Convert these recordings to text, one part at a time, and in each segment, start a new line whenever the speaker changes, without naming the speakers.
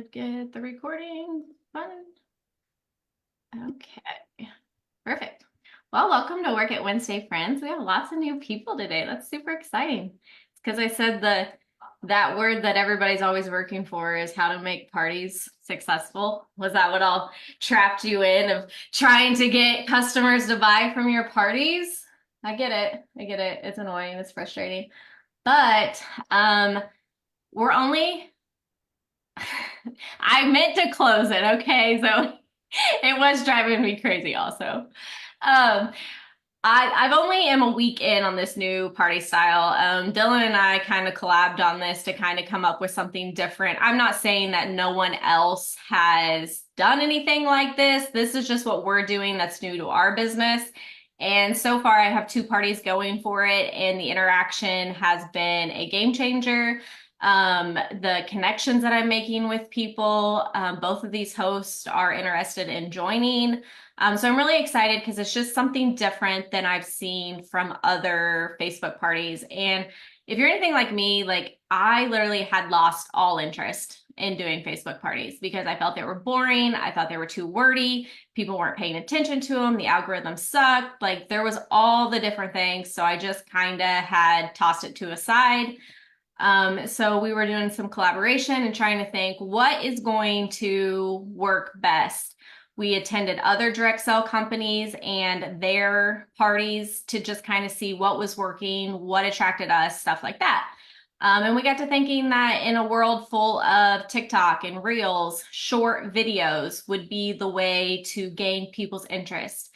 should get the recording button. Okay, perfect. Well, welcome to Work at Wednesday, friends. We have lots of new people today. That's super exciting. It's because I said that word that everybody's always working for is how to make parties successful. Was that what all trapped you in of trying to get customers to buy from your parties? I get it. I get it. It's annoying. It's frustrating. But we're only I meant to close it, okay? So it was driving me crazy also. Um, I've only am a week in on this new party style. Dylan and I kind of collabed on this to kind of come up with something different. I'm not saying that no one else has done anything like this. This is just what we're doing that's new to our business. And so far, I have two parties going for it, and the interaction has been a game changer. The connections that I'm making with people, both of these hosts are interested in joining. So I'm really excited because it's just something different than I've seen from other Facebook parties. And if you're anything like me, like I literally had lost all interest in doing Facebook parties because I felt they were boring. I thought they were too wordy. People weren't paying attention to them. The algorithm sucked. Like there was all the different things. So I just kind of had tossed it to a side. So we were doing some collaboration and trying to think what is going to work best. We attended other direct sell companies and their parties to just kind of see what was working, what attracted us, stuff like that. And we got to thinking that in a world full of TikTok and Reels, short videos would be the way to gain people's interest.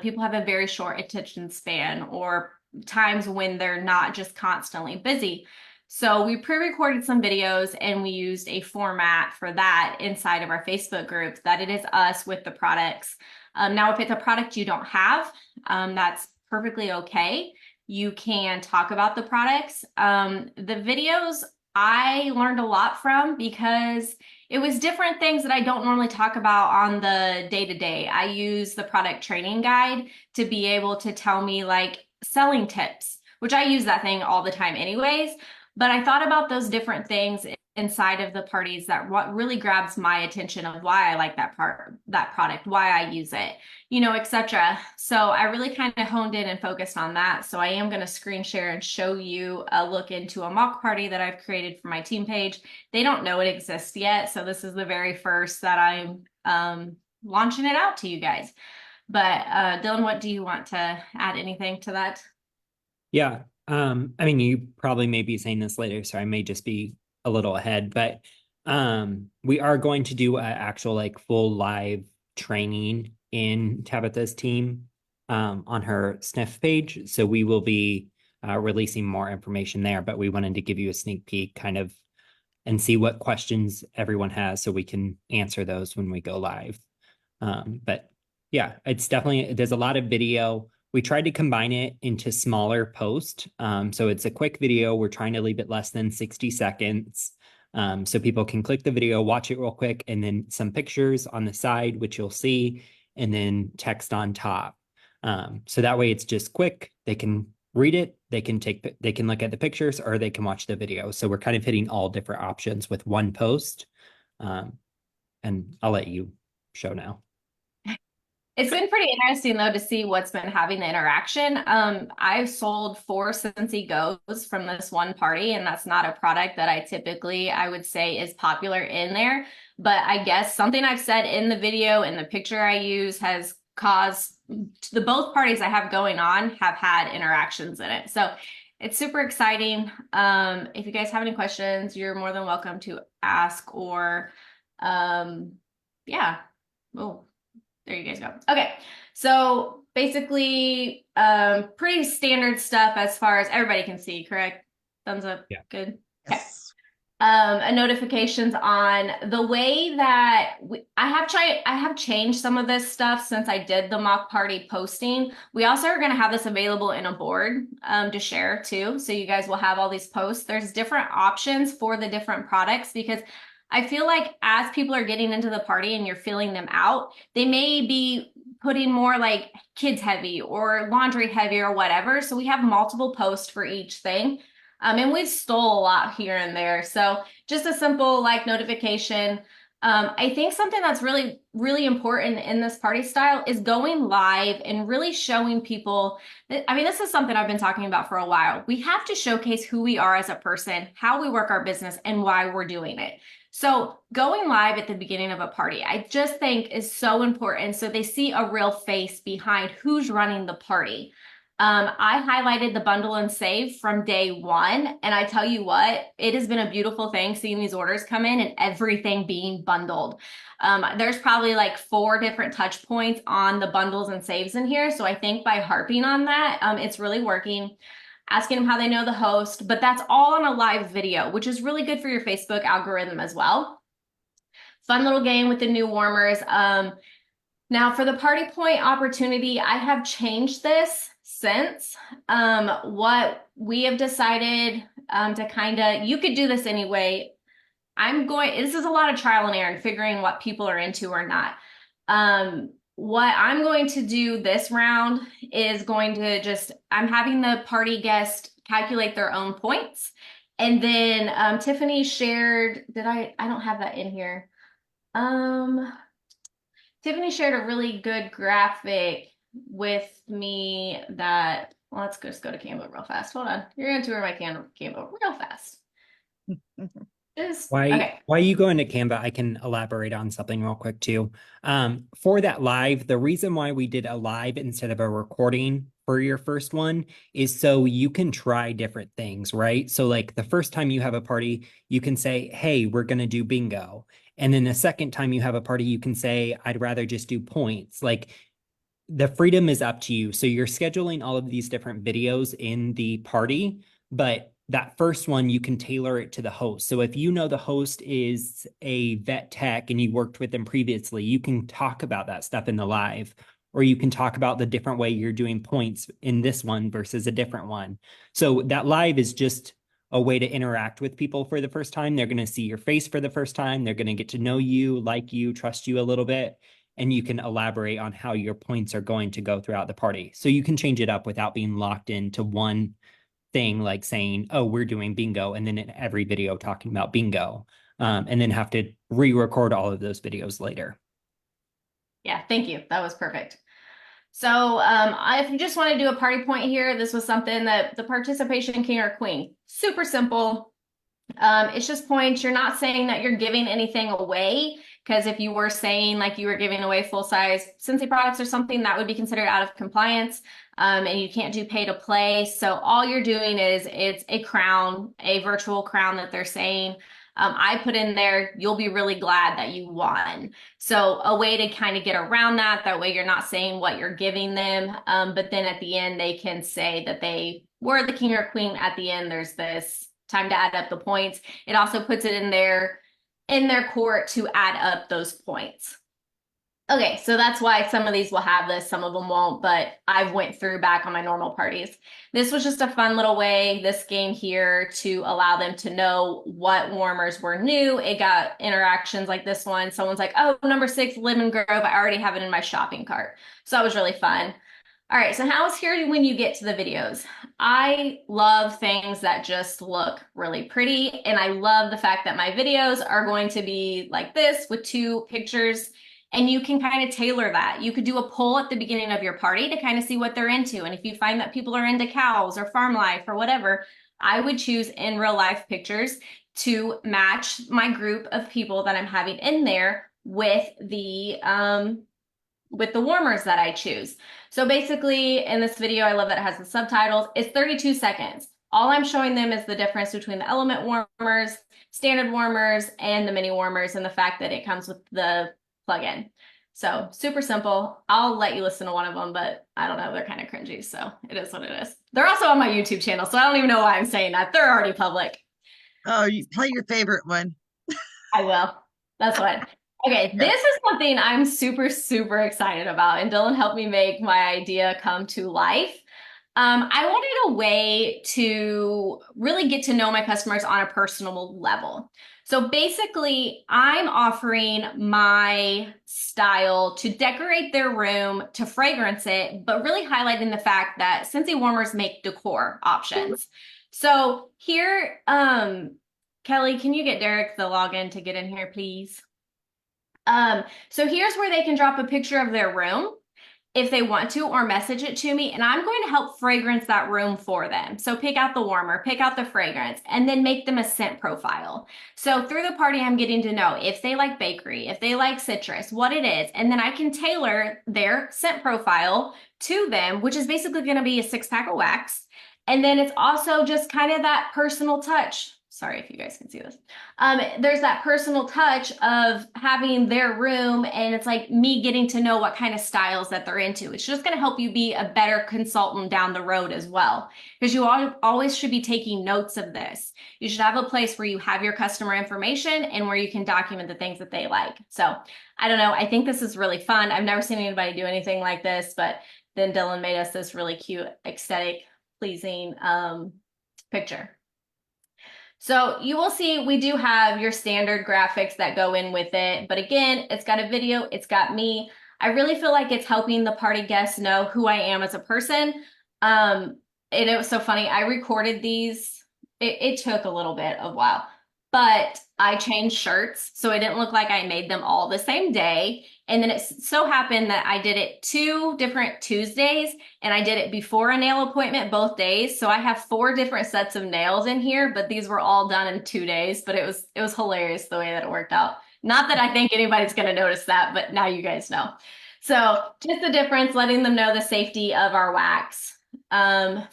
People have a very short attention span or times when they're not just constantly busy. So we pre-recorded some videos and we used a format for that inside of our Facebook group that it is us with the products. Now, if it's a product you don't have, that's perfectly okay. You can talk about the products. The videos I learned a lot from because it was different things that I don't normally talk about on the day-to-day. I use the product training guide to be able to tell me like selling tips, which I use that thing all the time anyways. But I thought about those different things inside of the parties that what really grabs my attention of why I like that product, why I use it, etc. So I really kind of honed in and focused on that. So I am going to screen share and show you a look into a mock party that I've created for my team page. They don't know it exists yet. So this is the very first that I'm launching it out to you guys. But Dylan, what do you want to add anything to that?
Yeah. I mean, you probably may be saying this later, so I may just be a little ahead, but we are going to do an actual like full live training in Tabitha's team on her sniff page. So we will be releasing more information there, but we wanted to give you a sneak peek kind of and see what questions everyone has so we can answer those when we go live. But yeah, it's definitely, there's a lot of video. We tried to combine it into smaller posts. So it's a quick video. We're trying to leave it less than 60 seconds. So people can click the video, watch it real quick, and then some pictures on the side, which you'll see, and then text on top. So that way it's just quick. They can read it, they can look at the pictures, or they can watch the video. So we're kind of hitting all different options with one post. And I'll let you show now.
It's been pretty interesting though to see what's been having the interaction. I've sold 4 Scentsy Goes from this one party, and that's not a product that I would say is popular in there. But I guess something I've said in the video and the picture I use has caused the both parties I have going on have had interactions in it. So it's super exciting. If you guys have any questions, you're more than welcome to ask or yeah. Oh. There you guys go. Okay, so basically, pretty standard stuff as far as everybody can see, correct? Thumbs up.
Yeah.
Good. Okay.
Yes.
Notifications on the way that I have changed some of this stuff since I did the mock party posting. We also are going to have this available in a board to share too. So you guys will have all these posts. There's different options for the different products because I feel like as people are getting into the party and you're filling them out, they may be putting more like kids heavy or laundry heavy or whatever. So we have multiple posts for each thing. And we stole a lot here and there. So just a simple like notification. I think something that's really, really important in this party style is going live and really showing people that, I mean, this is something I've been talking about for a while. We have to showcase who we are as a person, how we work our business, and why we're doing it. So going live at the beginning of a party, I just think is so important. So they see a real face behind who's running the party. I highlighted the bundle and save from day one. And I tell you what, it has been a beautiful thing seeing these orders come in and everything being bundled. There's probably like 4 different touch points on the bundles and saves in here. So I think by harping on that, it's really working. Asking them how they know the host, but that's all on a live video, which is really good for your Facebook algorithm as well. Fun little game with the new warmers. Now for the party point opportunity, I have changed this since. What we have decided to kind of, you could do this anyway. This is a lot of trial and error and figuring what people are into or not. What I'm going to do this round is I'm having the party guest calculate their own points. And then Tiffany shared, I don't have that in here. Um, Tiffany shared a really good graphic with me that, well, let's just go to Canva real fast. Hold on. You're going to tour my Canva real fast. Okay.
Why you go into Canva, I can elaborate on something real quick too. For that live, the reason why we did a live instead of a recording for your first one is so you can try different things, right? So like the first time you have a party, you can say, hey, we're going to do bingo. And then the second time you have a party, you can say, I'd rather just do points. Like the freedom is up to you. So you're scheduling all of these different videos in the party, but that first one, you can tailor it to the host. So if you know the host is a vet tech and you worked with them previously, you can talk about that stuff in the live, or you can talk about the different way you're doing points in this one versus a different one. So that live is just a way to interact with people for the first time. They're going to see your face for the first time. They're going to get to know you, like you, trust you a little bit, and you can elaborate on how your points are going to go throughout the party. So you can change it up without being locked into one thing, like saying, oh, we're doing bingo, and then in every video talking about bingo, and then have to re-record all of those videos later.
Yeah, thank you. That was perfect. So if you just want to do a party point here, this was something that the participation king or queen, super simple. It's just points. You're not saying that you're giving anything away, because if you were saying like you were giving away full size Scentsy products or something, that would be considered out of compliance. And you can't do pay to play. So all you're doing is it's a crown, a virtual crown that they're saying. I put in there, you'll be really glad that you won. So a way to kind of get around that, that way you're not saying what you're giving them. But then at the end, they can say that they were the king or queen. At the end, there's this time to add up the points. It also puts it in their court to add up those points. Okay, so that's why some of these will have this, some of them won't, but I've went through back on my normal parties. This was just a fun little way, this game here, to allow them to know what warmers were new. It got interactions like this one. Someone's like, oh, number 6, Lemon Grove. I already have it in my shopping cart. So that was really fun. All right, so how's here when you get to the videos? I love things that just look really pretty, and I love the fact that my videos are going to be like this with 2 pictures, and you can kind of tailor that. You could do a poll at the beginning of your party to kind of see what they're into, and if you find that people are into cows or farm life or whatever, I would choose in real life pictures to match my group of people that I'm having in there with the warmers that I choose. So basically in this video, I love that it has the subtitles. It's 32 seconds. All I'm showing them is the difference between the element warmers, standard warmers, and the mini warmers, and the fact that it comes with the plugin. So super simple. I'll let you listen to one of them, but I don't know, they're kind of cringy, so it is what it is. They're also on my YouTube channel, so I don't even know why I'm saying that. They're already public.
Oh, you play your favorite one.
I will. That's what. Okay,
Yeah.
this is something I'm super, super excited about, and Dylan helped me make my idea come to life. I wanted a way to really get to know my customers on a personal level. So basically, I'm offering my style to decorate their room, to fragrance it, but really highlighting the fact that Scentsy warmers make decor options. So here, Kelly, can you get Derek the login to get in here, please? So here's where they can drop a picture of their room if they want to, or message it to me, and I'm going to help fragrance that room for them. So pick out the warmer, pick out the fragrance, and then make them a scent profile. So through the party, I'm getting to know if they like bakery, if they like citrus, what it is, and then I can tailor their scent profile to them, which is basically going to be a 6-pack of wax. And then it's also just kind of that personal touch. Sorry if you guys can see this. There's that personal touch of having their room, and it's like me getting to know what kind of styles that they're into. It's just going to help you be a better consultant down the road as well, because you always should be taking notes of this. You should have a place where you have your customer information and where you can document the things that they like. So I don't know. I think this is really fun. I've never seen anybody do anything like this, but then Dylan made us this really cute, aesthetic, pleasing picture. So you will see we do have your standard graphics that go in with it. But again, it's got a video, it's got me. I really feel like it's helping the party guests know who I am as a person. And it was so funny. I recorded these. It took a little bit of a while, but I changed shirts. So it didn't look like I made them all the same day. And then it so happened that I did it 2 different Tuesdays, and I did it before a nail appointment both days. So I have 4 different sets of nails in here, but these were all done in 2 days. But it was hilarious the way that it worked out. Not that I think anybody's going to notice that, but now you guys know. So just the difference, letting them know the safety of our wax.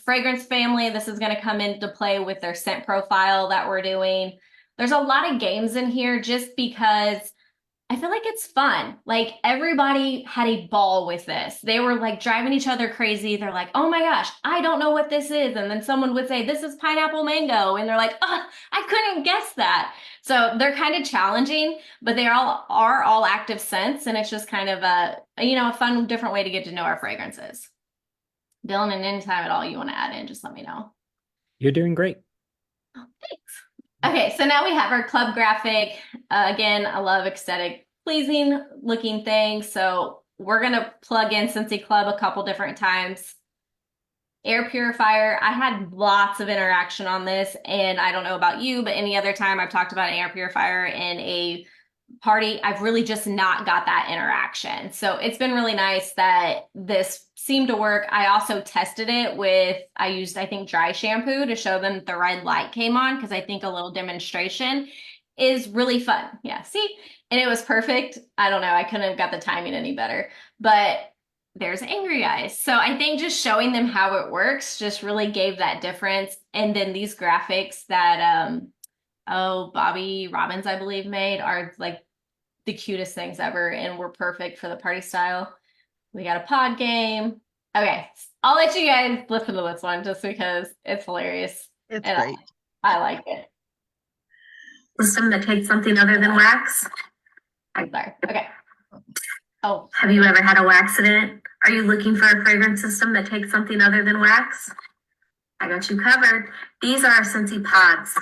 Fragrance family, this is going to come into play with their scent profile that we're doing. There's a lot of games in here just because I feel like it's fun. Like everybody had a ball with this. They were like driving each other crazy. They're like, oh my gosh, I don't know what this is. And then someone would say, this is pineapple mango. And they're like, oh, I couldn't guess that. So they're kind of challenging, but they are all active scents. And it's just kind of a fun, different way to get to know our fragrances. Dylan, and anytime at all you want to add in, just let me know.
You're doing great.
Oh, thanks. Okay, so now we have our club graphic. Again, I love aesthetic, pleasing looking things. So we're gonna plug in Scentsy Club a couple different times. Air purifier, I had lots of interaction on this, and I don't know about you, but any other time I've talked about an air purifier in a party, I've really just not got that interaction. So it's been really nice that this seemed to work. I also tested it with, I used, I think, dry shampoo to show them that the red light came on, because I think a little demonstration is really fun. Yeah, see? And it was perfect. I don't know. I couldn't have got the timing any better. But there's angry eyes. So I think just showing them how it works just really gave that difference. And then these graphics that Bobby Robbins, I believe, made are like the cutest things ever and were perfect for the party style. We got a pod game. Okay, I'll let you guys listen to this one just because it's hilarious.
It's
And
great.
I like it.
System that takes something other than wax?
I'm sorry. Okay. Oh,
Have you ever had a wax accident? Are you looking for a fragrance system that takes something other than wax? I got you covered. These are our Scentsy pods.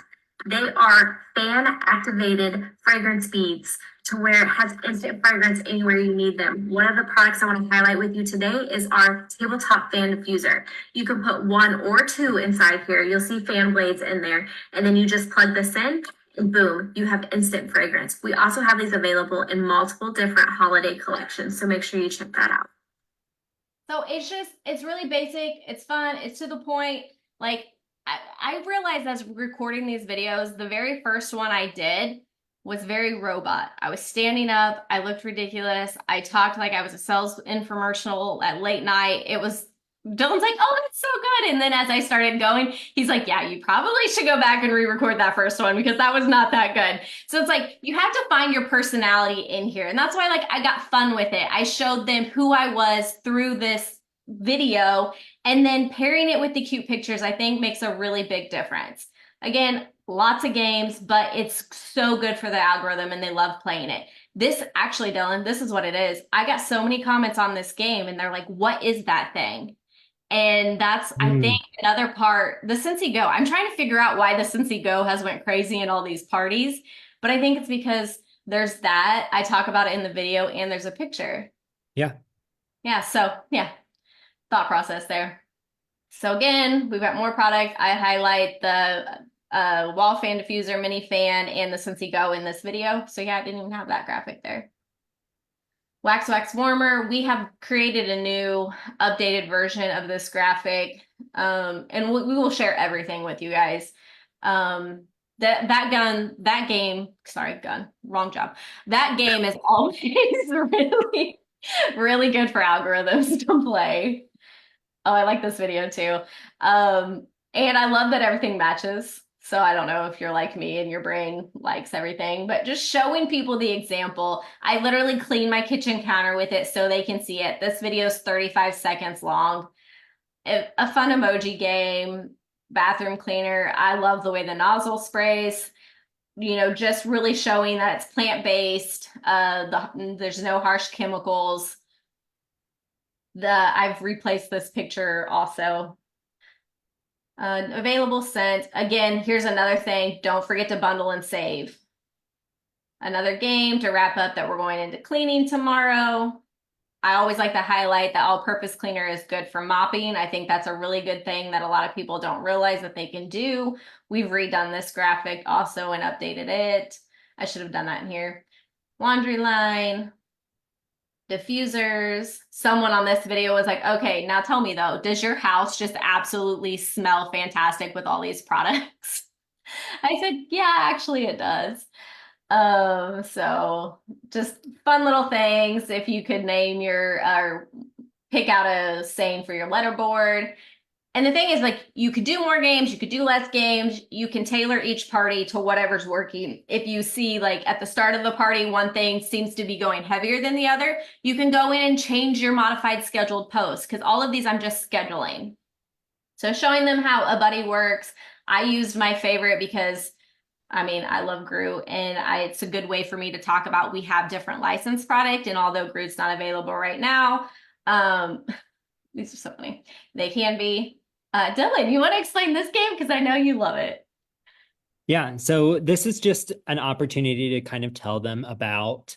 They are fan-activated fragrance beads to where it has instant fragrance anywhere you need them. One of the products I want to highlight with you today is our tabletop fan diffuser. You can put 1 or 2 inside here. You'll see fan blades in there, and then you just plug this in, and boom, you have instant fragrance. We also have these available in multiple different holiday collections, so make sure you check that out.
so it's really basic. It's fun. It's to the point. Like, I realized as recording these videos, the very first one I did was very robot. I was standing up. I looked ridiculous. I talked like I was a sales infomercial at late night. Dylan's like, oh, that's so good. And then as I started going, he's like, yeah, you probably should go back and re-record that first one because that was not that good. So it's like, you have to find your personality in here. And that's why like I got fun with it. I showed them who I was through this video, and then pairing it with the cute pictures, I think makes a really big difference. Again, lots of games, but it's so good for the algorithm and they love playing it. This actually, Dylan, this is what it is. I got so many comments on this game and they're like, what is that thing? And that's, I think, another part, the Scentsy Go. I'm trying to figure out why the Scentsy Go has went crazy in all these parties, but I think it's because there's that. I talk about it in the video and there's a picture.
Yeah.
Yeah, so yeah, thought process there. So again, we've got more product. I highlight the wall fan diffuser, mini fan, and the Scentsy Go in this video. So yeah, I didn't even have that graphic there. Wax warmer. We have created a new updated version of this graphic. And we will share everything with you guys. That game, sorry, gun, wrong job. That game is always really, really good for algorithms to play. Oh, I like this video too. And I love that everything matches. So I don't know if you're like me and your brain likes everything, but just showing people the example. I literally clean my kitchen counter with it so they can see it. This video is 35 seconds long. A fun emoji game, bathroom cleaner. I love the way the nozzle sprays. You know, just really showing that it's plant-based. There's no harsh chemicals. I've replaced this picture also. Available scent. Again, here's another thing. Don't forget to bundle and save. Another game to wrap up that we're going into cleaning tomorrow. I always like to highlight that all-purpose cleaner is good for mopping. I think that's a really good thing that a lot of people don't realize that they can do. We've redone this graphic also and updated it. I should have done that in here. Laundry line. Diffusers. Someone on this video was like, okay, now tell me though, does your house just absolutely smell fantastic with all these products? I said, yeah, actually it does. So just fun little things. If you could name or pick out a saying for your letterboard. And the thing is, like, you could do more games, you could do less games, you can tailor each party to whatever's working. If you see, like, at the start of the party, one thing seems to be going heavier than the other, you can go in and change your modified scheduled posts, because all of these I'm just scheduling. So showing them how a buddy works. I used my favorite because, I mean, I love Groot, and it's a good way for me to talk about we have different licensed product, and although Groot's not available right now, these are so funny. They can be. Dylan, you want to explain this game? Because I know you love it.
Yeah, so this is just an opportunity to kind of tell them about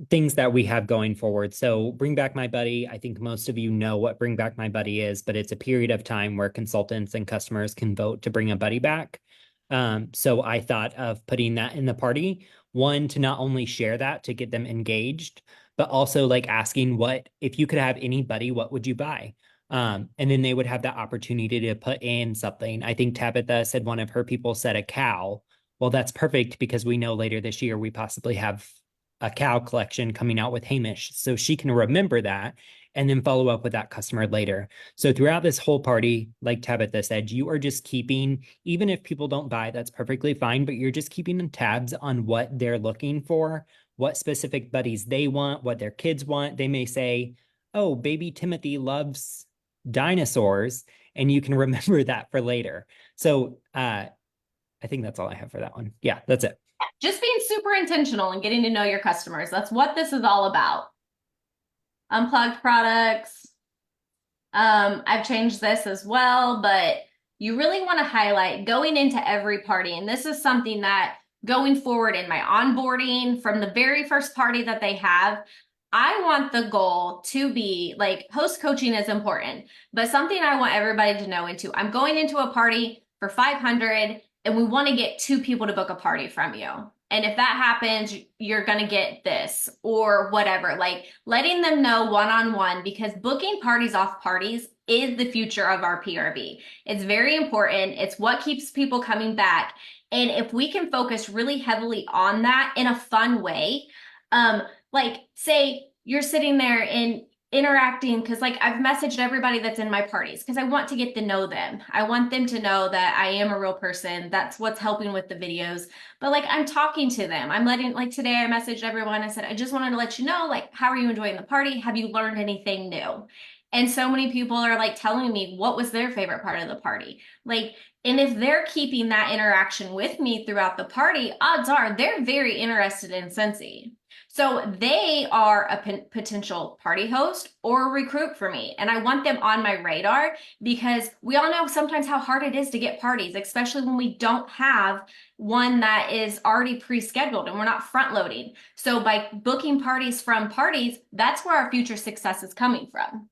things that we have going forward. So Bring Back My Buddy, I think most of you know what Bring Back My Buddy is, but it's a period of time where consultants and customers can vote to bring a buddy back. So I thought of putting that in the party, one, to not only share that to get them engaged, but also like asking what, if you could have any buddy, what would you buy? And then they would have the opportunity to put in something. I think Tabitha said one of her people said a cow. Well, that's perfect because we know later this year we possibly have a cow collection coming out with Hamish. So she can remember that and then follow up with that customer later. So throughout this whole party, like Tabitha said, you are just keeping, even if people don't buy, that's perfectly fine, but you're just keeping tabs on what they're looking for, what specific buddies they want, what their kids want. They may say, oh, baby Timothy loves dinosaurs, and you can remember that for later. So I think that's all I have for that one. Yeah, that's it.
Just being super intentional and getting to know your customers. That's what this is all about. Unplugged products. I've changed this as well, but you really want to highlight going into every party. And this is something that going forward in my onboarding from the very first party that they have, I want the goal to be like host coaching is important, but something I want everybody to know into. I'm going into a party for 500 and we want to get 2 people to book a party from you. And if that happens, you're going to get this or whatever, like letting them know one-on-one, because booking parties off parties is the future of our PRB. It's very important. It's what keeps people coming back. And if we can focus really heavily on that in a fun way, like say you're sitting there and interacting, because like I've messaged everybody that's in my parties because I want to get to know them. I want them to know that I am a real person. That's what's helping with the videos. But like I'm talking to them. I'm letting, like today I messaged everyone. I said, I just wanted to let you know, like, how are you enjoying the party? Have you learned anything new? And so many people are like telling me what was their favorite part of the party. Like, and if they're keeping that interaction with me throughout the party, odds are they're very interested in Scentsy. So they are a potential party host or recruit for me. And I want them on my radar because we all know sometimes how hard it is to get parties, especially when we don't have one that is already pre-scheduled and we're not front loading. So by booking parties from parties, that's where our future success is coming from.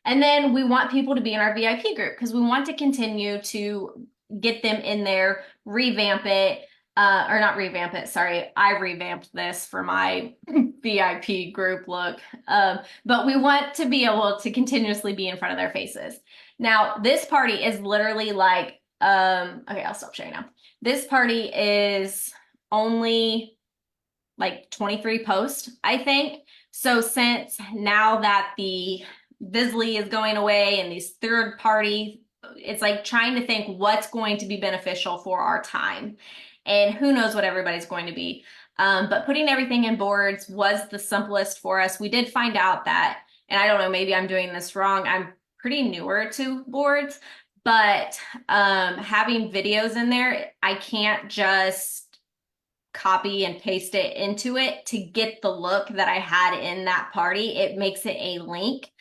And then we want people to be in our VIP group because we want to continue to get them in there, revamp it, or not revamp it. Sorry, I revamped this for my VIP group look. But we want to be able to continuously be in front of their faces. Now, this party is literally like, okay, I'll stop sharing now. This party is only like 23 posts, I think. So since now that the Visly is going away and these third party, it's like trying to think what's going to be beneficial for our time. And who knows what everybody's going to be. But putting everything in boards was the simplest for us. We did find out that, and I don't know, maybe I'm doing this wrong. I'm pretty newer to boards, but having videos in there, I can't just copy and paste it into it to get the look that I had in that party. It makes it a link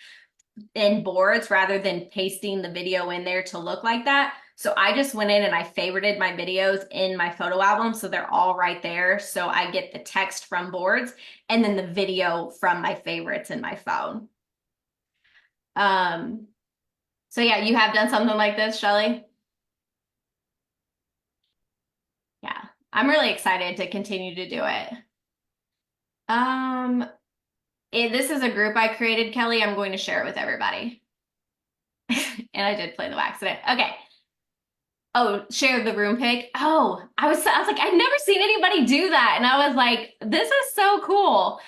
in boards rather than pasting the video in there to look like that. So I just went in and I favorited my videos in my photo album. So they're all right there. So I get the text from boards and then the video from my favorites in my phone. So yeah, you have done something like this, Shelly? Yeah, I'm really excited to continue to do it. This is a group I created, Kelly. I'm going to share it with everybody. And I did play the wax today. Okay. Oh, share the room pic. Oh, I was like, I've never seen anybody do that. And I was like, this is so cool.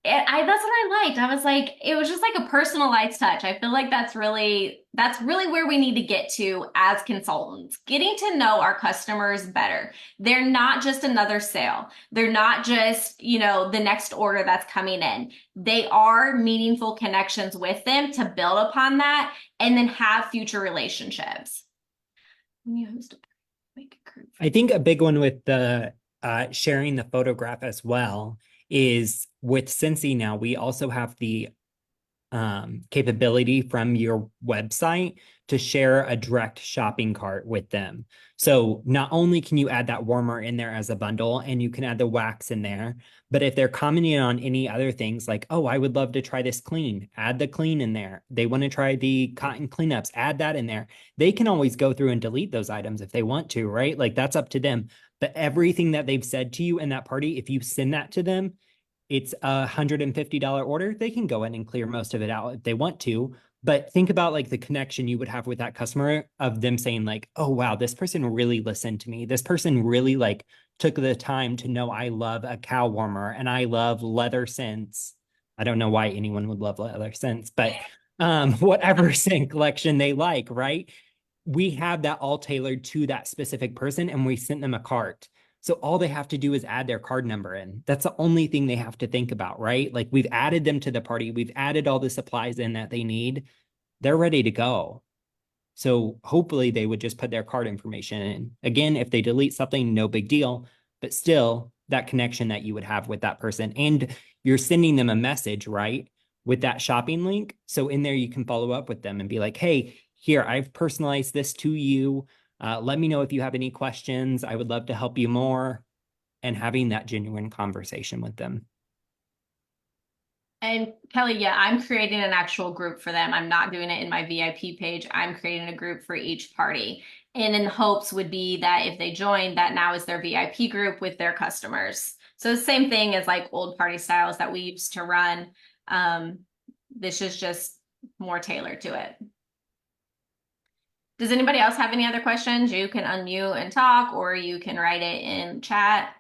That's what I liked. I was like, it was just like a personalized touch. I feel like that's really where we need to get to as consultants, getting to know our customers better. They're not just another sale. They're not just, the next order that's coming in. They are meaningful connections with them to build upon that and then have future relationships. When you host make a group.
I think a big one with the sharing the photograph as well is with Cincy now, we also have the capability from your website to share a direct shopping cart with them. So not only can you add that warmer in there as a bundle and you can add the wax in there, but if they're commenting on any other things like, oh, I would love to try this clean, add the clean in there. They want to try the cotton cleanups, add that in there. They can always go through and delete those items if they want to, right? Like that's up to them. But everything that they've said to you in that party, if you send that to them, it's $150 order. They can go in and clear most of it out if they want to. But think about like the connection you would have with that customer of them saying like, oh, wow, this person really listened to me. This person really like took the time to know I love a cow warmer and I love leather scents. I don't know why anyone would love leather scents, but whatever scent collection they like, right? We have that all tailored to that specific person and we sent them a cart. So all they have to do is add their card number in. That's the only thing they have to think about, right? Like we've added them to the party. We've added all the supplies in that they need. They're ready to go. So hopefully they would just put their card information in. Again, if they delete something, no big deal, but still that connection that you would have with that person. And you're sending them a message, right? With that shopping link. So in there, you can follow up with them and be like, hey, here, I've personalized this to you. Let me know if you have any questions. I would love to help you more, and having that genuine conversation with them.
And Kelly, yeah, I'm creating an actual group for them. I'm not doing it in my VIP page. I'm creating a group for each party. And in the hopes would be that if they join, that now is their VIP group with their customers. So the same thing as like old party styles that we used to run. This is just more tailored to it. Does anybody else have any other questions? You can unmute and talk, or you can write it in chat.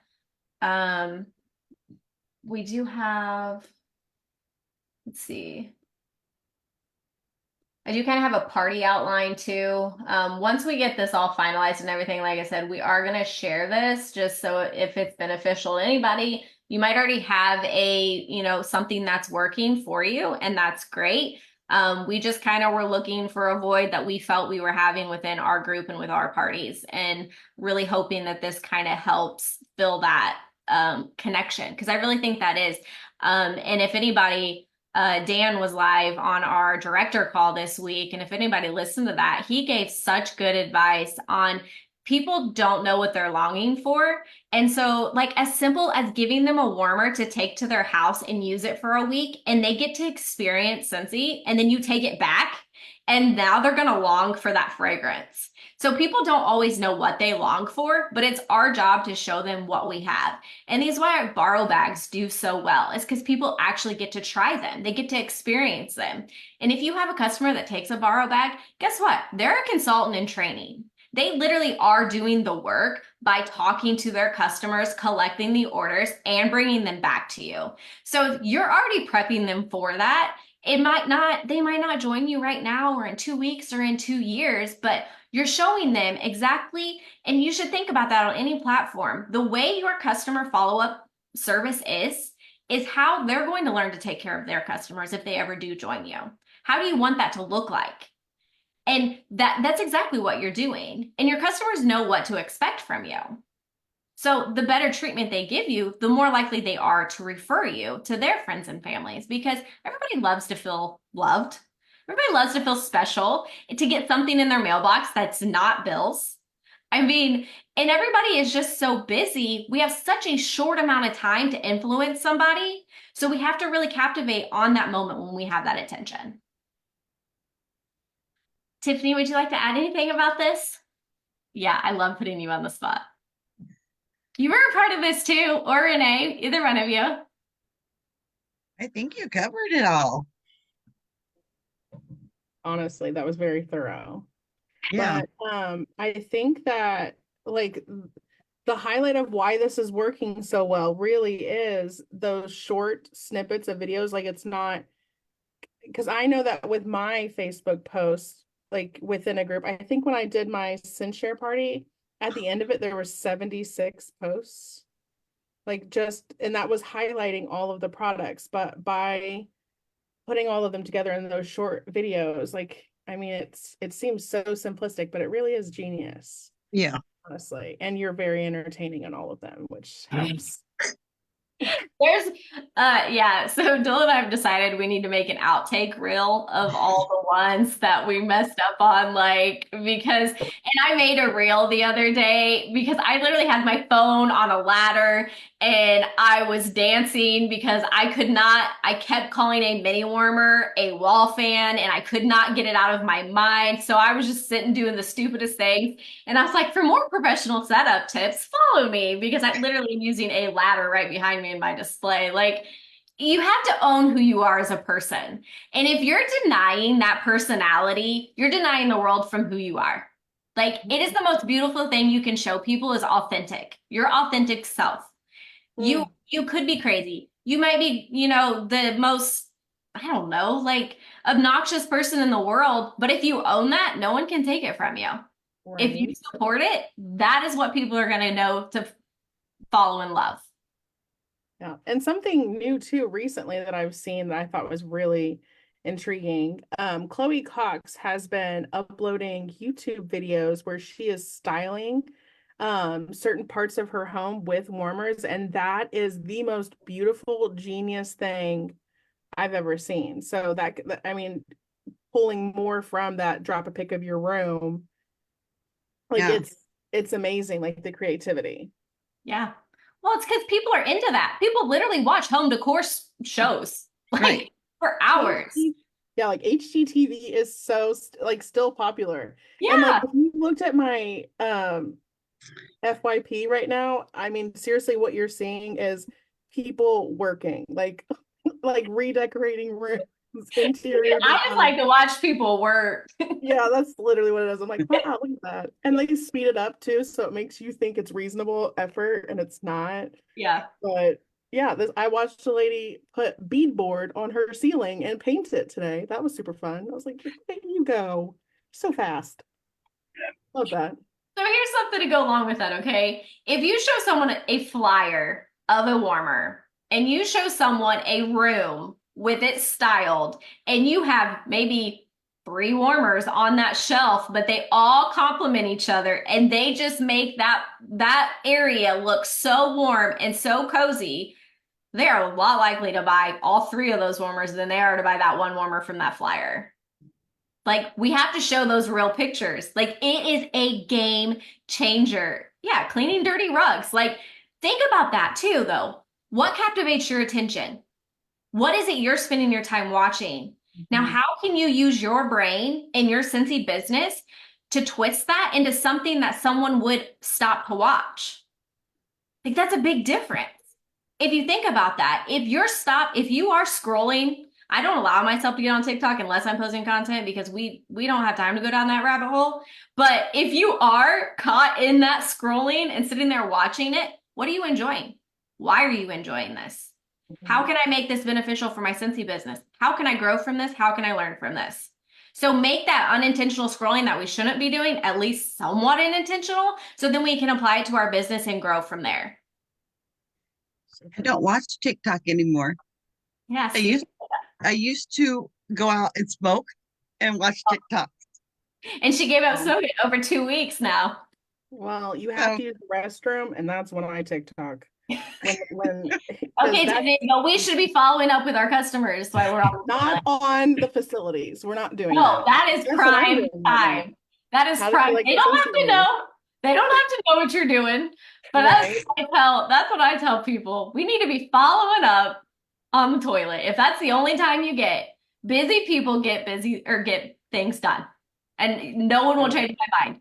We do have, let's see. I do kind of have a party outline too. Once we get this all finalized and everything, like I said, we are going to share this just so if it's beneficial to anybody, you might already have something that's working for you, and that's great. We just kind of were looking for a void that we felt we were having within our group and with our parties, and really hoping that this kind of helps fill that connection, because I really think that is. And if anybody, Dan was live on our director call this week, and if anybody listened to that, he gave such good advice on people don't know what they're longing for. And so, like, as simple as giving them a warmer to take to their house and use it for a week, and they get to experience Scentsy, and then you take it back, and now they're going to long for that fragrance. So, people don't always know what they long for, but it's our job to show them what we have. And these why our borrow bags do so well is because people actually get to try them, they get to experience them. And if you have a customer that takes a borrow bag, guess what? They're a consultant in training. They literally are doing the work by talking to their customers, collecting the orders, and bringing them back to you. So you're already prepping them for that. They might not join you right now or in 2 weeks or in 2 years, but you're showing them exactly, and you should think about that on any platform. The way your customer follow-up service is how they're going to learn to take care of their customers if they ever do join you. How do you want that to look like? And that's exactly what you're doing. And your customers know what to expect from you. So the better treatment they give you, the more likely they are to refer you to their friends and families, because everybody loves to feel loved. Everybody loves to feel special, to get something in their mailbox that's not bills. I mean, and everybody is just so busy. We have such a short amount of time to influence somebody. So we have to really captivate on that moment when we have that attention. Tiffany, would you like to add anything about this? Yeah, I love putting you on the spot. You were a part of this too, or Renee, either one of you.
I think you covered it all.
Honestly, that was very thorough.
Yeah.
But I think that like the highlight of why this is working so well really is those short snippets of videos. Like it's not, because I know that with my Facebook posts, like within a group, I think when I did my SynShare party, at the end of it, there were 76 posts. Like just, and that was highlighting all of the products, but by putting all of them together in those short videos, like, I mean, it seems so simplistic, but it really is genius,
Yeah.
honestly. And you're very entertaining in all of them, which helps.
There's, yeah, so Dylan and I have decided we need to make an outtake reel of all the ones that we messed up on, like, because, and I made a reel the other day because I literally had my phone on a ladder and I was dancing because I kept calling a mini warmer a wall fan and I could not get it out of my mind. So I was just sitting doing the stupidest things. And I was like, for more professional setup tips, follow me, because I literally am using a ladder right behind me in my display. Like, you have to own who you are as a person. And if you're denying that personality, you're denying the world from who you are. Like, it is the most beautiful thing you can show people is authentic, your authentic self. You could be crazy. You might be, the most, I don't know, like obnoxious person in the world, but if you own that, no one can take it from you. If you
Right.
support it, that is what people are going to know to follow and love.
Yeah. And something new too recently that I've seen that I thought was really intriguing. Chloe Cox has been uploading YouTube videos where she is styling certain parts of her home with warmers, and that is the most beautiful, genius thing I've ever seen. So I mean, pulling more from that drop a pic of your room, like
Yeah.
it's amazing, like the creativity.
Yeah. Well, it's because people are into that. People literally watch home decor shows like
Right.
for hours.
Yeah, like HGTV is so still popular. And like
Yeah.
if you looked at my FYP right now, I mean seriously what you're seeing is people working, like like redecorating rooms, interior
I just
design.
like to watch people work.
Yeah, that's literally what it is. I'm like, wow, look at that. And like speed it up too, so it makes you think it's reasonable effort and it's not.
Yeah.
But yeah, I watched a lady put beadboard on her ceiling and paint it today. That was super fun. I was like, there you go. So fast. Love that.
So here's something to go along with that, okay? If you show someone a flyer of a warmer and you show someone a room with it styled and you have maybe 3 warmers on that shelf, but they all complement each other and they just make that area look so warm and so cozy, they are a lot likely to buy all 3 of those warmers than they are to buy that one warmer from that flyer. Like, we have to show those real pictures. Like, it is a game changer. Yeah, cleaning dirty rugs. Like, think about that too, though. What captivates your attention? What is it you're spending your time watching? Now,
Mhm.
how can you use your brain in your Scentsy business to twist that into something that someone would stop to watch? Like, that's a big difference. If you think about that, if you are scrolling, I don't allow myself to get on TikTok unless I'm posting content because we don't have time to go down that rabbit hole. But if you are caught in that scrolling and sitting there watching it, what are you enjoying? Why are you enjoying this? How can I make this beneficial for my Scentsy business? How can I grow from this? How can I learn from this? So make that unintentional scrolling that we shouldn't be doing at least somewhat unintentional, so then we can apply it to our business and grow from there.
I don't watch TikTok anymore.
Yeah,
I
see?
used I used to go out and smoke and watch TikTok.
And she gave up smoking over 2 weeks now.
Well, you have
So
to use the restroom, and that's when I TikTok. When
Okay,
that's
Tiffany, but we should be following up with our customers while we're on the
not on the facilities. We're not doing
No,
that.
that is
That's what I'm
prime
doing right now.
time. That is
How do you
prime.
like
They
the
don't have
Scentsy
to
lady?
know. They don't have to know what you're doing. But
Right.
that's what I tell people. We need to be following up on the toilet. If that's the only time you get, busy people get busy or get things done. And no one will change my mind.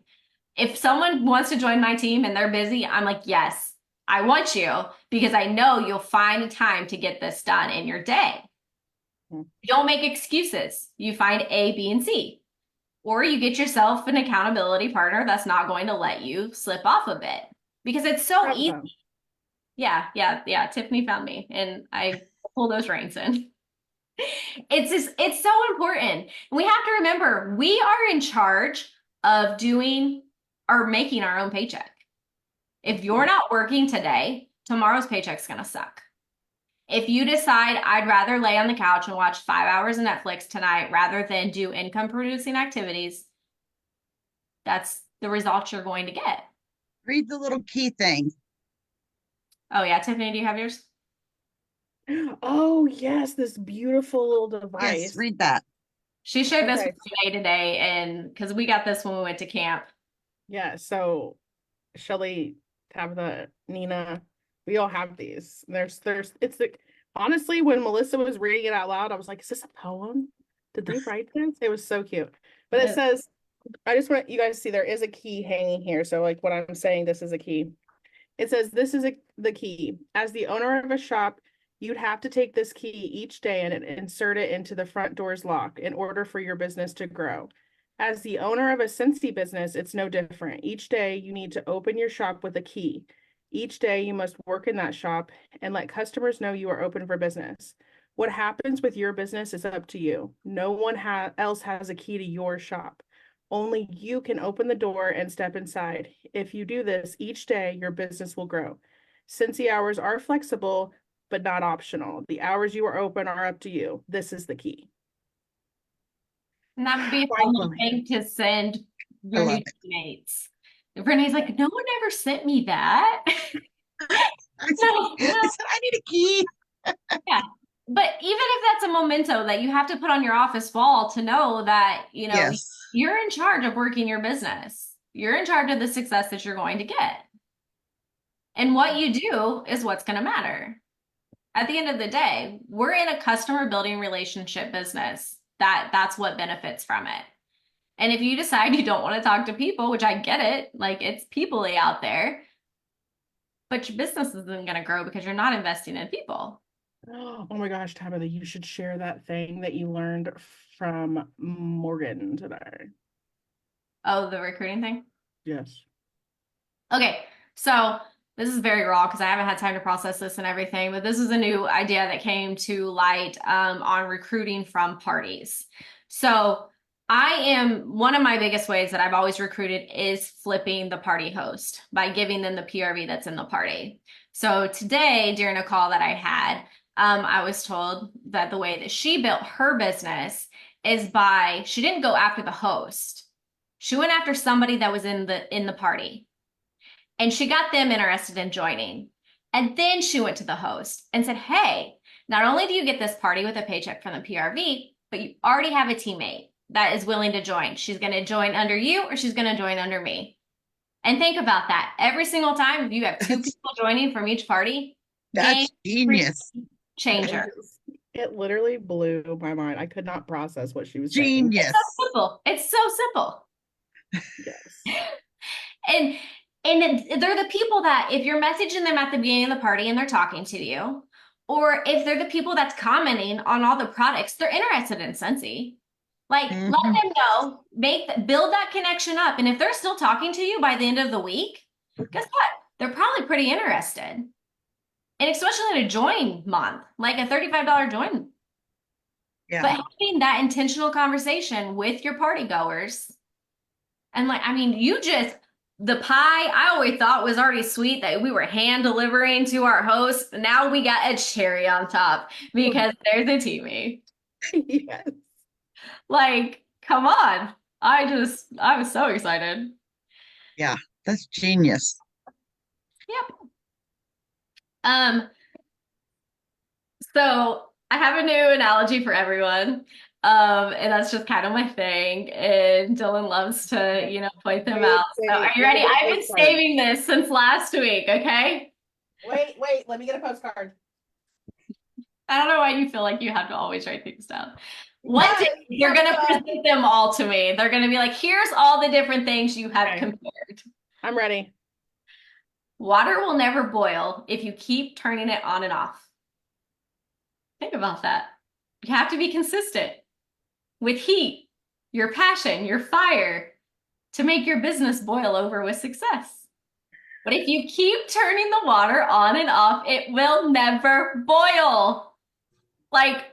If someone wants to join my team and they're busy, I'm like, yes, I want you because I know you'll find time to get this done in your day.
Mhm.
Don't make excuses. You find A, B, and C. Or you get yourself an accountability partner that's not going to let you slip off of it because it's so
Have
easy.
them.
Yeah. Tiffany found me and I pulled those reins in. It's so important. We have to remember we are in charge of doing or making our own paycheck. If you're not working today, tomorrow's paycheck's gonna suck. If you decide I'd rather lay on the couch and watch 5 hours of Netflix tonight rather than do income producing activities, that's the results you're going to get.
read the little key things.
Oh yeah, Tiffany, do you have yours?
Oh yes, this beautiful little
Yes,
device.
read that.
She shared this
Okay.
with me today, and because we got this when we went to camp.
Yeah, so Shelly, Tabitha, Nina, we all have these. It's the honestly, when Melissa was reading it out loud, I was like, is this a poem? Did they write this? It was so cute. But it says, I just want you guys to see there is a key hanging here. So like what I'm saying, this is a key. It says this is the key. As the owner of a shop, you'd have to take this key each day and insert it into the front door's lock in order for your business to grow. As the owner of a Scentsy business, it's no different. Each day you need to open your shop with a key. Each day you must work in that shop and let customers know you are open for business. What happens with your business is up to you. No one else has a key to your shop. Only you can open the door and step inside. If you do this each day, your business will grow. Scentsy hours are flexible, but not optional. The hours you are open are up to you. This is the key.
And that would be a
I
fun little
love
thing to send
I
your new
love it.
teammates. And Renee's like, no one ever sent me that.
I said,
No,
I said, I need a key.
yeah. But even if that's a memento that you have to put on your office wall to know that,
Yes.
you're in charge of working your business. You're in charge of the success that you're going to get. And what you do is what's going to matter. At the end of the day, we're in a customer building relationship business. That's what benefits from it. And if you decide you don't want to talk to people, which I get it, like it's people-y out there, but your business isn't going to grow because you're not investing in people.
Oh my gosh, Tabitha, you should share that thing that you learned from Morgan today.
Oh, the recruiting thing?
Yes.
Okay, so this is very raw because I haven't had time to process this and everything, but this is a new idea that came to light on recruiting from parties. So one of my biggest ways that I've always recruited is flipping the party host by giving them the PRV that's in the party. So today, during a call that I had, I was told that the way that she built her business is she didn't go after the host. She went after somebody that was in the party. And she got them interested in joining. And then she went to the host and said, hey, not only do you get this party with a paycheck from the PRV, but you already have a teammate. that is willing to join. She's going to join under you or she's going to join under me. And think about that. Every single time, if you have two
That's-
people joining from each party, game
That's genius.
changer.
It literally blew my mind. I could not process what she was saying.
Genius.
So simple. It's so simple.
Yes.
And they're the people that if you're messaging them at the beginning of the party and they're talking to you, or if they're the people that's commenting on all the products, they're interested in Scentsy. Like, let
Mhm.
them know, build that connection up. And if they're still talking to you by the end of the week, guess what? They're probably pretty interested. And especially in a join month, like a $35 join.
Yeah.
But having that intentional conversation with your party goers, and like, I mean, the pie I always thought was already sweet that we were hand delivering to our hosts. Now we got a cherry on top because there's a teammate.
Yes.
Like, come on. I was so excited.
That's genius.
Yep. So I have a new analogy for everyone. And that's just kind of my thing. And Dylan loves to, point them out. So are you ready? I've been saving this since last week, okay?
Wait, let me get a postcard.
I don't know why you feel like you have to always write things down. One
Yes,
day you're gonna
that's fun.
present them all to me. They're gonna be like, here's all the different things you have
Okay.
compared.
I'm ready.
Water will never boil if you keep turning it on and off. Think about that. You have to be consistent with heat, your passion, your fire to make your business boil over with success. But if you keep turning the water on and off, it will never boil. Like,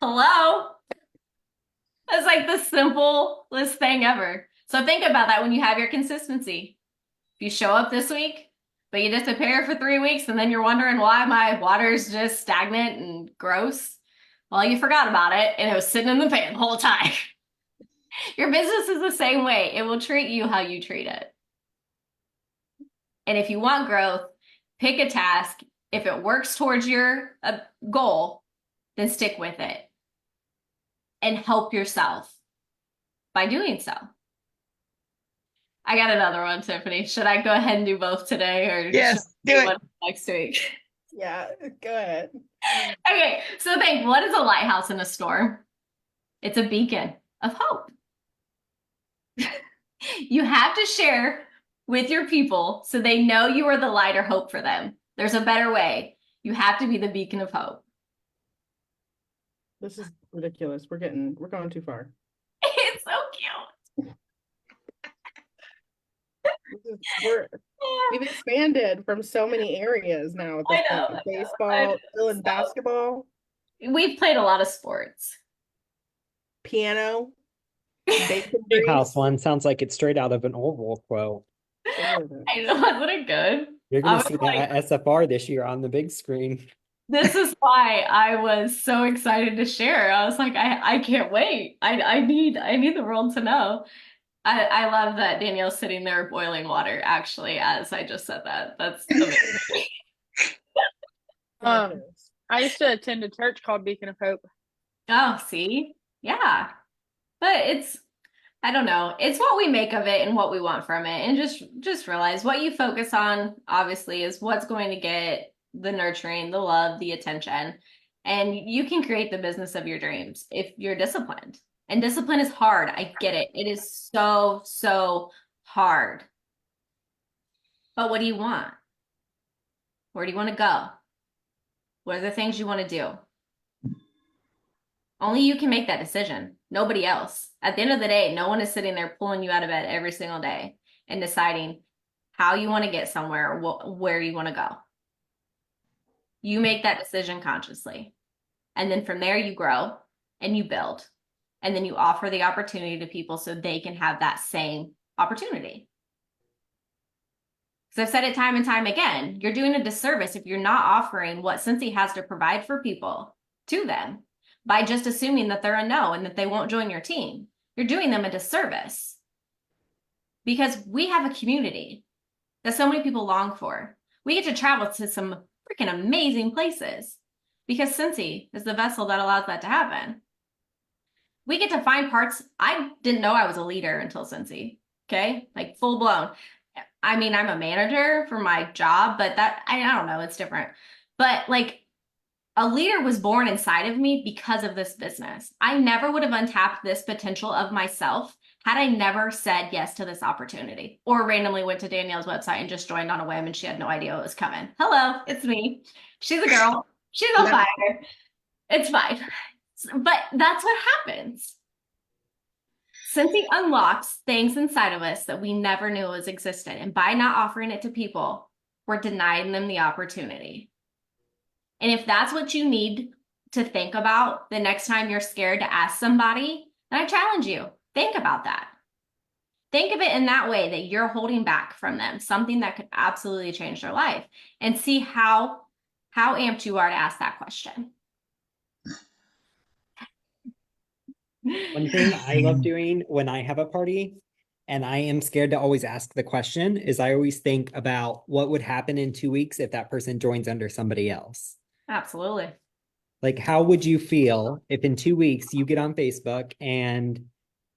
hello? That's like the simplest thing ever. So think about that when you have your consistency. If you show up this week, but you disappear for 3 weeks and then you're wondering why my water's just stagnant and gross, well, you forgot about it and it was sitting in the pan the whole time. Your business is the same way. It will treat you how you treat it. And if you want growth, pick a task. If it works towards your goal, then stick with it and help yourself by doing so. I got another one, Tiffany. Should I go ahead and do both today or
Yes, do
should I
it.
one next week?
Yeah, go ahead.
Okay, so think, what is a lighthouse in a storm? It's a beacon of hope. You have to share with your people so they know you are the light or hope for them. There's a better way. You have to be the beacon of hope.
This is ridiculous. We're going too far.
It's so cute.
We've expanded from so many areas now at this
I know,
point.
I know.
Baseball, still in basketball,
We've played a lot of sports.
piano, bacon
Big
grease.
house one sounds like it's straight out of an Orville quote.
I know, wasn't it good?
You're
I
gonna
was
see
like-
that at SFR this year on the big screen.
This is why I was so excited to share. I was like, I can't wait. I need the world to know. I love that Danielle's sitting there boiling water, actually, as I just said that. That's amazing.
I used to attend a church called Beacon of Hope.
Oh, see? Yeah. But I don't know. It's what we make of it and what we want from it. And just realize what you focus on, obviously, is what's going to get the nurturing, the love, the attention. And you can create the business of your dreams if you're disciplined. And discipline is hard. I get it. It is so, so hard. But what do you want? Where do you want to go? What are the things you want to do? Only you can make that decision. Nobody else. At the end of the day, no one is sitting there pulling you out of bed every single day and deciding how you want to get somewhere or where you want to go. You make that decision consciously. And then from there, you grow and you build. And then you offer the opportunity to people so they can have that same opportunity. Because I've said it time and time again, you're doing a disservice if you're not offering what Scentsy has to provide for people to them by just assuming that they're a no and that they won't join your team. You're doing them a disservice. Because we have a community that so many people long for. We get to travel to some freaking amazing places because Scentsy is the vessel that allows that to happen. We get to find parts. I didn't know I was a leader until Cincy. Okay. Like full blown. I mean, I'm a manager for my job, but I don't know, it's different. But like a leader was born inside of me because of this business. I never would have untapped this potential of myself had I never said yes to this opportunity or randomly went to Danielle's website and just joined on a whim and she had no idea what was coming. Hello, it's me. She's a girl. She's on
Yep.
fire. It's fine. But that's what happens. Cincy unlocks things inside of us that we never knew was existed. And by not offering it to people, we're denying them the opportunity. And if that's what you need to think about the next time you're scared to ask somebody, then I challenge you, think about that. Think of it in that way that you're holding back from them, something that could absolutely change their life, and see how amped you are to ask that question.
One thing I love doing when I have a party, and I am scared to always ask the question, is I always think about what would happen in 2 weeks if that person joins under somebody else.
Absolutely.
Like, how would you feel if in 2 weeks you get on Facebook and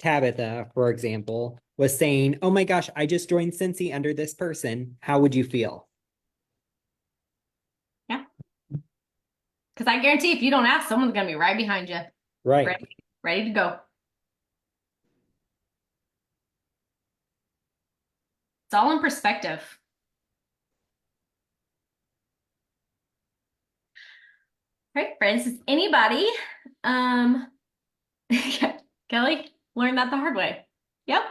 Tabitha, for example, was saying, oh my gosh, I just joined Cincy under this person. How would you feel?
Yeah. Because I guarantee if you don't ask, someone's going to be right behind you.
Right.
Ready to go. It's all in perspective. All right, friends, does anybody, Kelly learned that the hard way. Yep.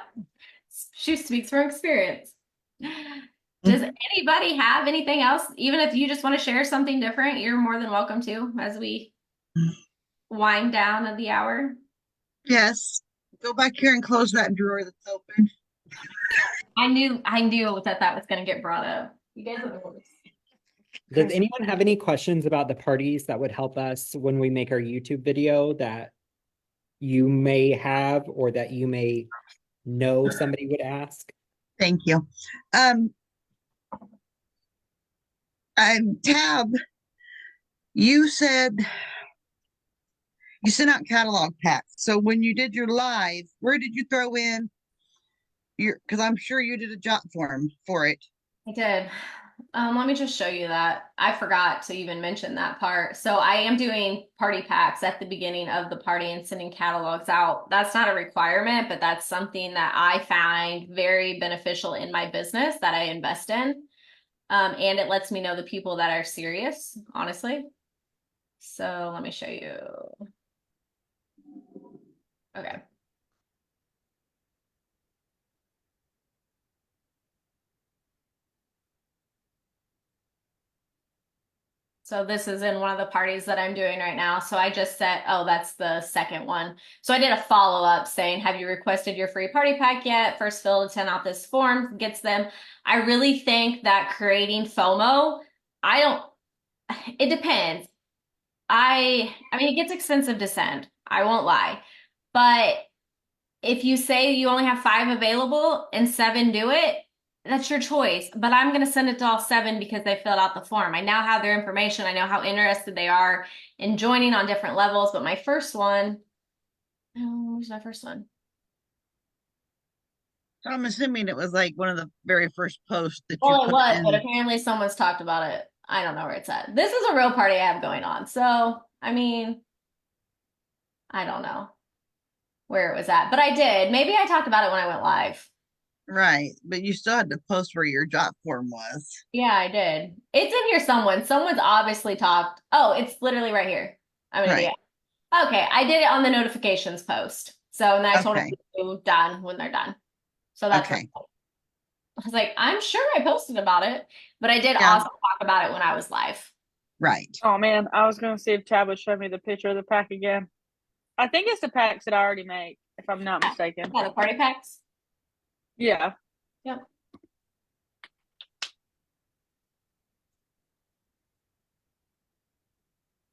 She speaks from experience. Does anybody have anything else? Even if you just want to share something different, you're more than welcome to as we wind down of the hour.
Yes. Go back here and close that drawer that's open.
I knew that was going to get brought up. You guys are the worst.
Does anyone have any questions about the parties that would help us when we make our YouTube video that you may have or that you may know somebody would ask?
Thank you. Tab, you said you sent out catalog packs. So when you did your live, where did you throw in because I'm sure you did a jot form for it.
I did. Let me just show you that. I forgot to even mention that part. So I am doing party packs at the beginning of the party and sending catalogs out. That's not a requirement, but that's something that I find very beneficial in my business that I invest in. And it lets me know the people that are serious, honestly. So let me show you. Okay. So this is in one of the parties that I'm doing right now. So I just said, oh, that's the second one. So I did a follow-up saying, have you requested your free party pack yet? First fill to 10 out this form gets them. I really think that creating FOMO, it depends. I mean, it gets expensive to send. I won't lie. But if you say you only have 5 available and 7 do it, that's your choice. But I'm going to send it to all 7 because they filled out the form. I now have their information. I know how interested they are in joining on different levels. But my first one, where's my first one?
So I'm assuming it was like one of the very first posts that you
Well, it
put
was,
in.
but apparently someone's talked about it. I don't know where it's at. This is a real party I have going on. So, I mean, I don't know where it was at, but I did. Maybe I talked about it when I went live.
Right, but you still had to post where your jot form was.
Yeah, I did. It's in here someone's obviously talked. Oh, it's literally right here. I'm gonna do
Right.
it. Okay, I did it on the notifications post. So, and then I told them
Okay.
to do done when they're done. So that's
Okay.
what I was like, I'm sure I posted about it, but I did
Yeah.
also talk about it when I was live.
Right.
Oh man, I was gonna see if Chad would show me the picture of the pack again. I think it's the packs that I already made, if I'm not mistaken.
Yeah, the party packs.
Yeah.
Yep.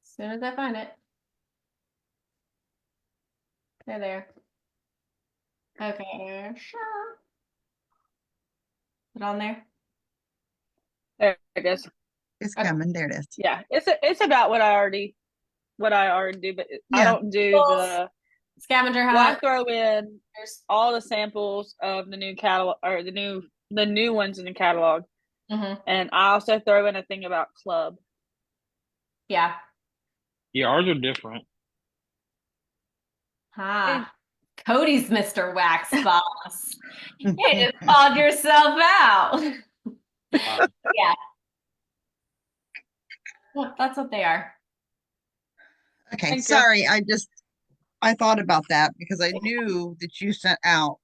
As soon as I find it. They're there. Okay, sure. Put on there.
There it is.
It's
Okay.
coming. There it is.
Yeah. It's about what I already do, but I
Yeah.
don't do
Scavenger
Well, I
hunt.
throw in all the samples of the new catalog or the new ones in the catalog,
Hmm.
and I also throw in a thing about club.
Yeah.
Yeah, ours are different.
Ah, Cody's Mr. Wax Boss. You just called yourself out. Yeah, well, that's what they are.
Okay,
Thank you.
sorry, I thought about that because I knew that you sent out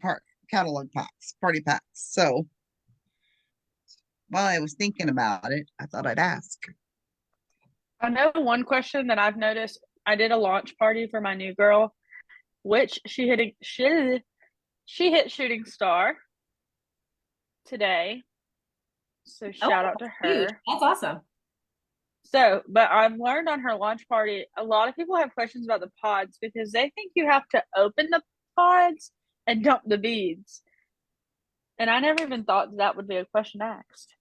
part catalog packs, party packs. So while I was thinking about it, I thought I'd ask.
I know one question that I've noticed. I did a launch party for my new girl, which she hit shooting star today. So
Oh,
shout out to
that's huge.
her.
That's awesome.
So, but I've learned on her launch party, a lot of people have questions about the pods because they think you have to open the pods and dump the beads. And I never even thought that would be a question asked.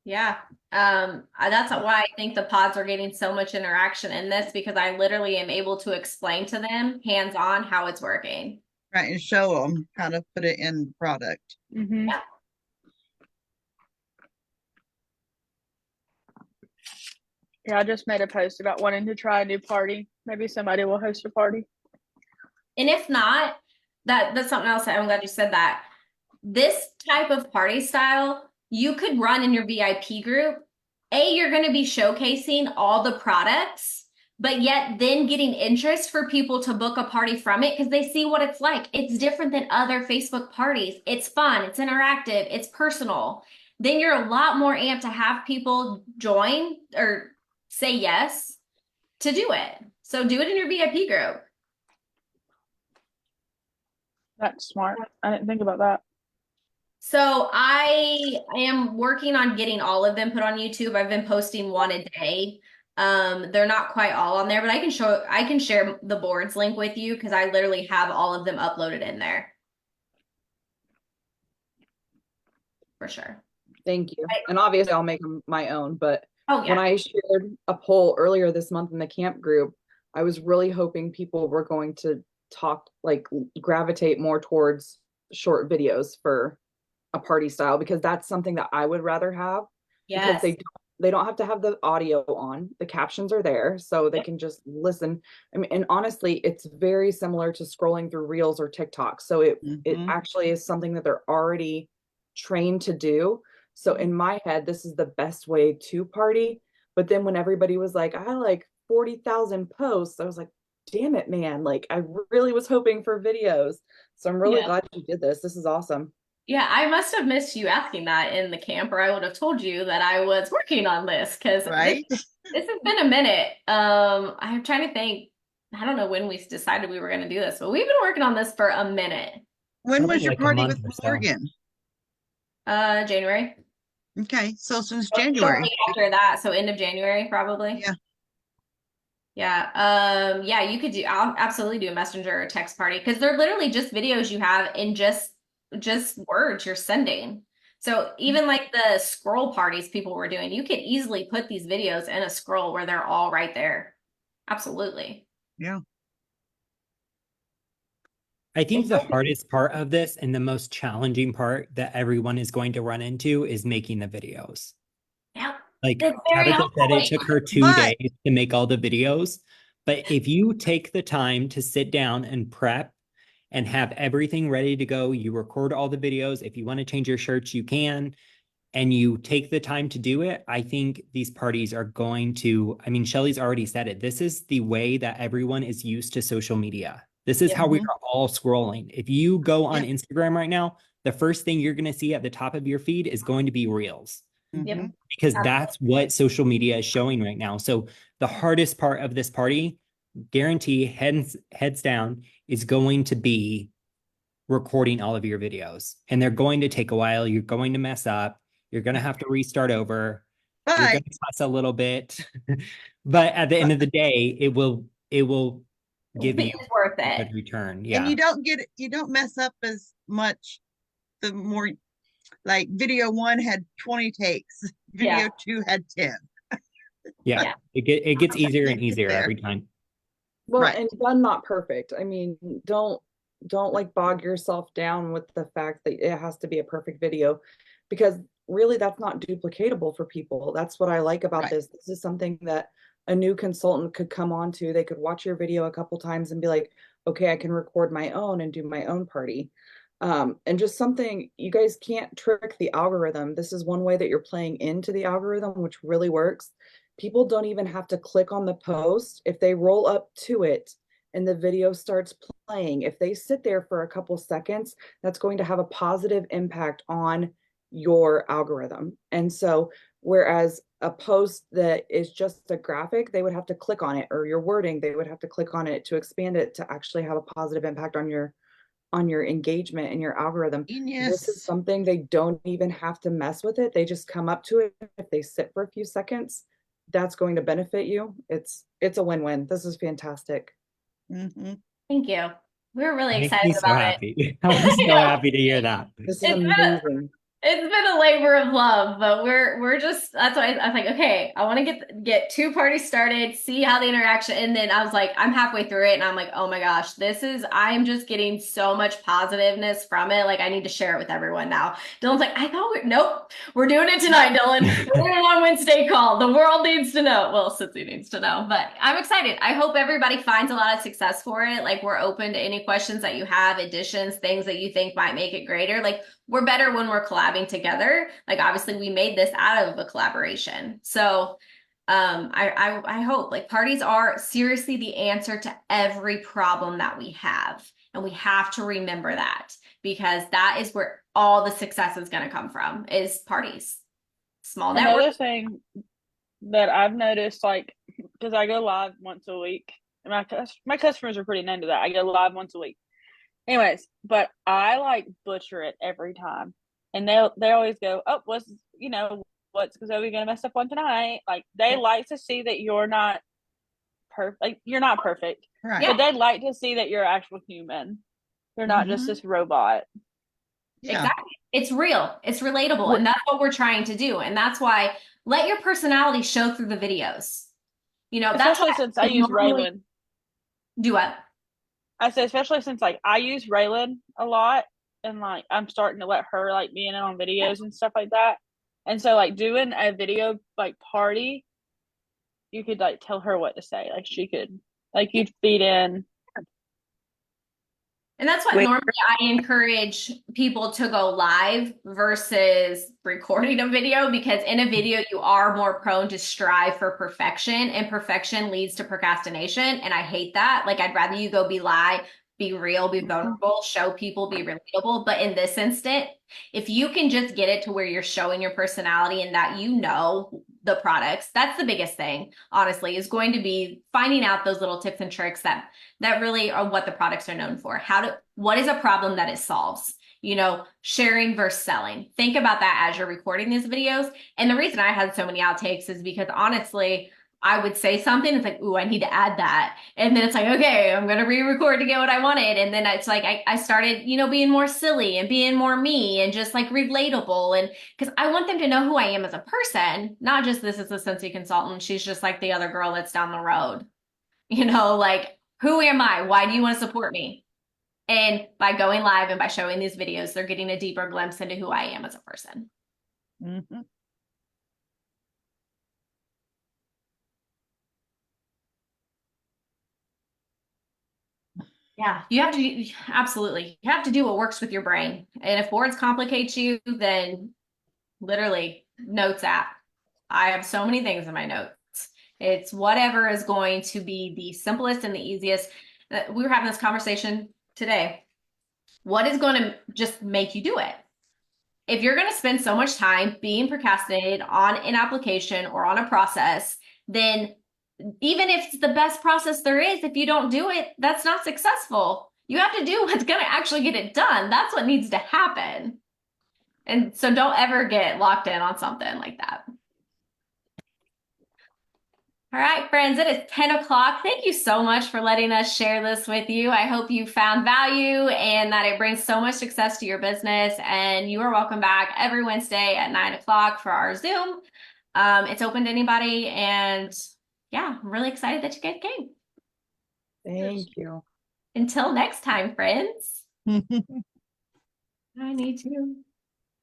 Yeah. That's why I think the pods are getting so much interaction in this because I literally am able to explain to them hands-on how it's working.
Right, and show them how to put it in the product.
Mm-hmm.
Yeah.
Yeah, I just made a post about wanting to try a new party. Maybe somebody will host a party.
And if not, that's something else. I'm glad you said that. This type of party style, you could run in your VIP group. You're going to be showcasing all the products, but yet then getting interest for people to book a party from it because they see what it's like. It's different than other Facebook parties. It's fun, it's interactive, it's personal. Then you're a lot more amped to have people join or say yes to do it. So do it in your VIP group.
That's smart. I didn't think about that.
So I am working on getting all of them put on YouTube. I've been posting one a day. They're not quite all on there, but I can share the boards link with you because I literally have all of them uploaded in there. For sure.
Thank you. And obviously I'll make them my own, but
Oh
when
yeah.
I shared a poll earlier this month in the camp group, I was really hoping people were going to gravitate more towards short videos for a party style because that's something that I would rather have because
Yes.
they don't have to have the audio on. The captions are there so they can just listen. I mean, and honestly, it's very similar to scrolling through Reels or TikTok. So it
Mhm.
actually is something that they're already trained to do. So in my head, this is the best way to party. But then when everybody was like, I like 40,000 posts, I was like, damn it, man. Like I really was hoping for videos. So I'm really
Yeah.
glad you did this. This is awesome.
Yeah, I must have missed you asking that in the camp, or I would have told you that I was working on this because
Right?
this has been a minute. I'm trying to think. I don't know when we decided we were going to do this, but we've been working on this for a minute.
When
Probably
was your
like a
party
month
with
or so.
Morgan?
January.
Okay, so since January.
Shortly after that, so end of January, probably.
Yeah.
Yeah. Yeah, I'll absolutely do a messenger or text party because they're literally just videos you have in just words you're sending. So even like the scroll parties people were doing, you could easily put these videos in a scroll where they're all right there. Absolutely.
Yeah.
I think the hardest part of this and the most challenging part that everyone is going to run into is making the videos.
Yeah.
Like
It's very
Tabitha said, it took her 2 days to make all the videos. But if you take the time to sit down and prep and have everything ready to go, you record all the videos. If you want to change your shirts, you can. And you take the time to do it, I think these parties are going to, I mean, Shelly's already said it. This is the way that everyone is used to social media. This is how we are all scrolling. If you go on Instagram right now, the first thing you're going to see at the top of your feed is going to be Reels.
Yep.
Because that's what social media is showing right now. So the hardest part of this party, guarantee heads down, is going to be recording all of your videos. And they're going to take a while. You're going to mess up. You're going to have to restart over. You're
But
going to toss a little bit. But at the end of the day, it will give you
It's worth
a
it.
good return.
and
Yeah.
you don't mess up as much the more like video 1 had 20 takes, video
Yeah.
2 had 10.
Yeah.
Yeah.
It gets easier and
You get
easier
there.
every time.
Well,
Right.
and done not perfect. I mean, don't like bog yourself down with the fact that it has to be a perfect video, because really that's not duplicatable for people. That's what I like about
Right.
this. This is something that a new consultant could come on to. They could watch your video a couple times and be like, okay, I can record my own and do my own party. And just something, you guys can't trick the algorithm. This is one way that you're playing into the algorithm, which really works. People don't even have to click on the post. If they roll up to it and the video starts playing, if they sit there for a couple seconds, that's going to have a positive impact on your algorithm. And so, whereas a post that is just a graphic, they would have to click on it, or your wording, they would have to click on it to expand it to actually have a positive impact on your engagement and your algorithm. This is
Genius.
something they don't even have to mess with it. They just come up to it. If they sit for a few seconds, that's going to benefit you. It's a win-win. This is fantastic.
Mm-hmm.
Thank you. We're really
Makes
excited
me so
about it.
happy. I'm
I
so
know.
happy to hear that.
This is
It's been
amazing.
it's been a labor of love, but we're just that's why I was like, okay, I want to get two parties started, see how the interaction, and then I was like, I'm halfway through it, and I'm like, oh my gosh, I'm just getting so much positiveness from it. Like I need to share it with everyone now. Dylan's like, I thought nope, we're doing it tonight, Dylan. We're doing it on Wednesday call. The world needs to know. Well, Cincy needs to know, but I'm excited. I hope everybody finds a lot of success for it. Like we're open to any questions that you have, additions, things that you think might make it greater. Like we're better when we're collabing together. Like obviously we made this out of a collaboration. So I hope like parties are seriously the answer to every problem that we have. And we have to remember that because that is where all the success is going to come from is parties. Small network.
Another thing that I've noticed, like, because I go live once a week, and my customers are pretty known to that. I go live once a week. Anyways, but I like butcher it every time, and they always go, "Oh, what's Zoe gonna mess up on tonight?" Like they like to see that you're not perfect. Like you're not perfect,
Right.
but they'd like to see that you're an actual human. You're not just
Mhm.
this robot.
Yeah.
Exactly. It's real. It's relatable.
Well,
And that's what we're trying to do. And that's why let your personality show through the videos. You know, that's
especially
why
since I
I
use
normally
Raylan.
do what?
I say especially since like I use Raylan a lot, and like I'm starting to let her like be in it on videos and stuff like that. And so like doing a video like party, you could like tell her what to say. Like she could like you'd feed in.
And that's what
Wait.
normally I encourage people to go live versus recording a video because in a video you are more prone to strive for perfection and perfection leads to procrastination. And I hate that. Like I'd rather you go be live, be real, be vulnerable, show people, be relatable. But in this instant, if you can just get it to where you're showing your personality and that you know the products, that's the biggest thing, honestly, is going to be finding out those little tips and tricks that really are what the products are known for. What is a problem that it solves? You know, sharing versus selling. Think about that as you're recording these videos. And the reason I had so many outtakes is because honestly, I would say something, it's like, ooh, I need to add that. And then it's like, okay, I'm going to re-record to get what I wanted. And then it's like, I started, being more silly and being more me and just like relatable. And because I want them to know who I am as a person, not just this is a Scentsy consultant. She's just like the other girl that's down the road. Like, who am I? Why do you want to support me? And by going live and by showing these videos, they're getting a deeper glimpse into who I am as a person.
Mhm.
Yeah, you have to absolutely. You have to do what works with your brain. And if boards complicate you, then literally notes app. I have so many things in my notes. It's whatever is going to be the simplest and the easiest. We were having this conversation today. What is going to just make you do it? If you're going to spend so much time being procrastinated on an application or on a process, then even if it's the best process there is, if you don't do it, that's not successful. You have to do what's going to actually get it done. That's what needs to happen. And so don't ever get locked in on something like that. All right, friends, it is 10 o'clock. Thank you so much for letting us share this with you. I hope you found value and that it brings so much success to your business. And you are welcome back every Wednesday at 9 o'clock for our Zoom. It's open to anybody. And yeah, I'm really excited that you guys came.
Thank you.
Until next time, friends. I need to.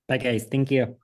Bye, guys. Thank you.